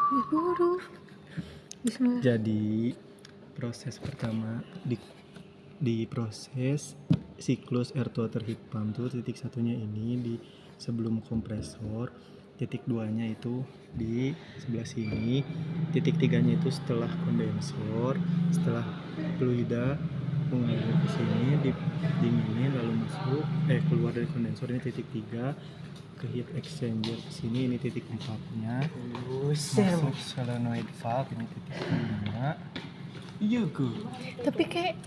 buru. Bismillah. Jadi proses pertama di proses siklus air to water heat pump tuh titik satunya ini di sebelum kompresor, titik duanya itu di sebelah sini, titik tiganya itu setelah kondensor, setelah fluida mengalir ke sini dinginin lalu masuk keluar dari kondensor, ini titik 3 ke heat exchanger ke sini, ini titik 4-nya masuk solenoid valve, ini titik 5. Iya, Tapi kayak